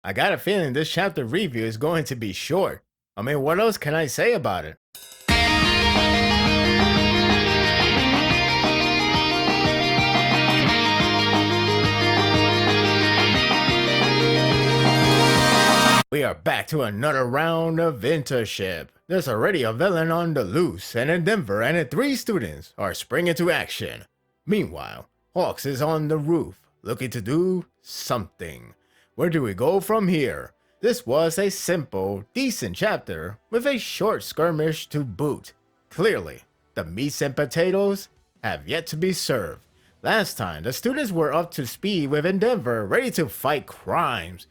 I got a feeling this chapter review is going to be short. I mean, what else can I say about it? We are back to another round of internship. There's already a villain on the loose, and Endeavor and the three students are springing into action. Meanwhile, Hawks is on the roof, looking to do something. Where do we go from here? This was a simple, decent chapter with a short skirmish to boot. Clearly, the meats and potatoes have yet to be served. Last time, the students were up to speed with Endeavor, ready to fight crimes.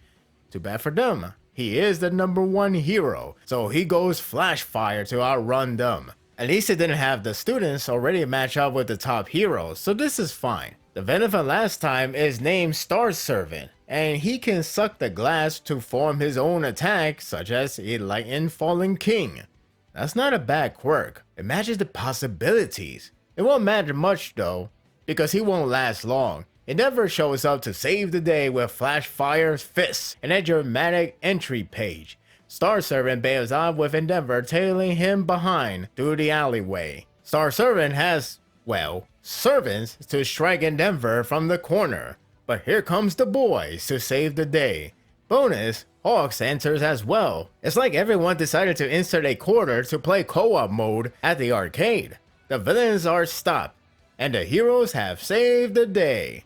Too bad for them. He is the #1 hero, so he goes flash fire to outrun them. At least it didn't have the students already match up with the top heroes, so this is fine. The villain from last time is named Star Servant, and he can suck the glass to form his own attack, such as a Lightning Falling King. That's not a bad quirk. Imagine the possibilities. It won't matter much though, because he won't last long. Endeavor shows up to save the day with Flash Fire's fists and a dramatic entry page. Star Servant bails out with Endeavor tailing him behind through the alleyway. Star Servant has, well, servants to strike Endeavor from the corner. But here comes the boys to save the day. Bonus, Hawks enters as well. It's like everyone decided to insert a quarter to play co-op mode at the arcade. The villains are stopped, and the heroes have saved the day.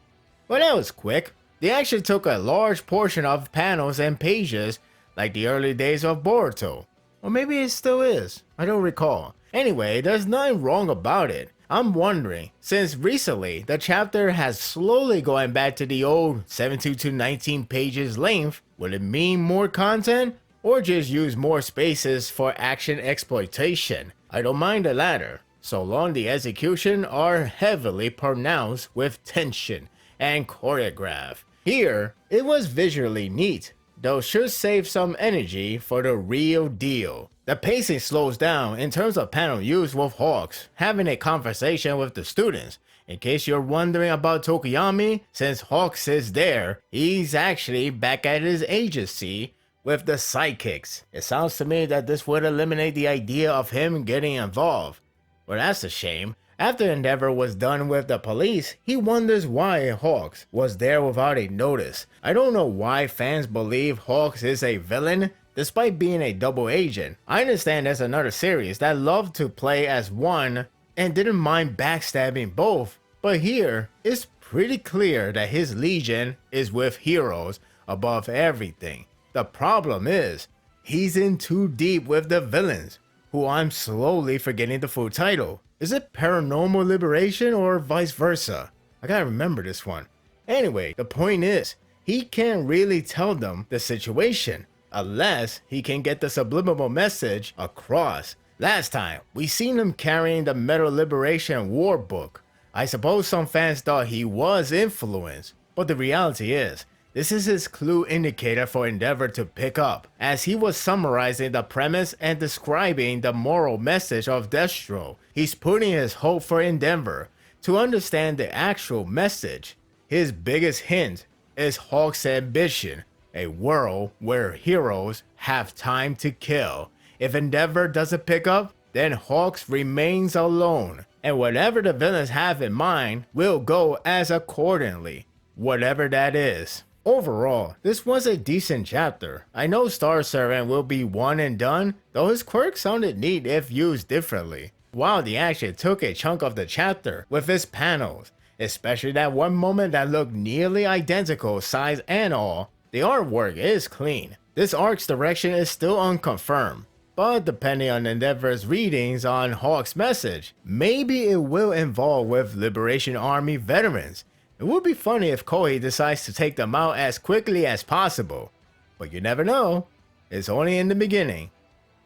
Well, that was quick. They actually took a large portion of panels and pages, like the early days of Boruto. Or maybe it still is, I don't recall. Anyway, there's nothing wrong about it. I'm wondering, since recently the chapter has slowly going back to the old 72 to 19 pages length, would it mean more content? Or just use more spaces for action exploitation? I don't mind the latter, so long the execution are heavily pronounced with tension and choreograph. Here, it was visually neat, though should save some energy for the real deal. The pacing slows down in terms of panel use with Hawks having a conversation with the students. In case you're wondering about Tokoyami, since Hawks is there, he's actually back at his agency with the sidekicks. It sounds to me that this would eliminate the idea of him getting involved. Well, that's a shame. After Endeavor was done with the police, he wonders why Hawks was there without a notice. I don't know why fans believe Hawks is a villain, despite being a double agent. I understand there's another series that loved to play as one and didn't mind backstabbing both, but here, it's pretty clear that his legion is with heroes above everything. The problem is, he's in too deep with the villains, who I'm slowly forgetting the full title. Is it Paranormal Liberation or vice versa? I gotta remember this one. Anyway, the point is, he can't really tell them the situation, unless he can get the subliminal message across. Last time, we seen him carrying the Metal Liberation War book. I suppose some fans thought he was influenced, but the reality is, this is his clue indicator for Endeavor to pick up, as he was summarizing the premise and describing the moral message of Destro. He's putting his hope for Endeavor to understand the actual message. His biggest hint is Hawk's ambition, a world where heroes have time to kill. If Endeavor doesn't pick up, then Hawks remains alone, and whatever the villains have in mind will go as accordingly, whatever that is. Overall, this was a decent chapter. I know Star Servant will be one and done, though his quirk sounded neat if used differently. While the action took a chunk of the chapter with its panels, especially that one moment that looked nearly identical size and all, the artwork is clean. This arc's direction is still unconfirmed, but depending on Endeavor's readings on Hawk's message, maybe it will involve with Liberation Army veterans. It would be funny if Koei decides to take them out as quickly as possible, but you never know. It's only in the beginning.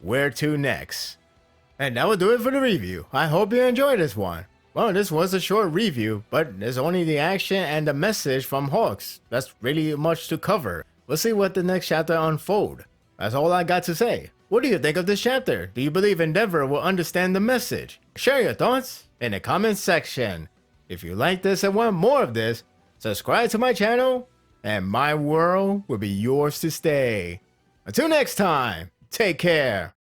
Where to next? And that will do it for the review. I hope you enjoyed this one. Well, this was a short review, but there's only the action and the message from Hawks. That's really much to cover. We'll see what the next chapter unfold. That's all I got to say. What do you think of this chapter? Do you believe Endeavor will understand the message? Share your thoughts in the comments section. If you like this and want more of this, subscribe to my channel and my world will be yours to stay. Until next time, take care.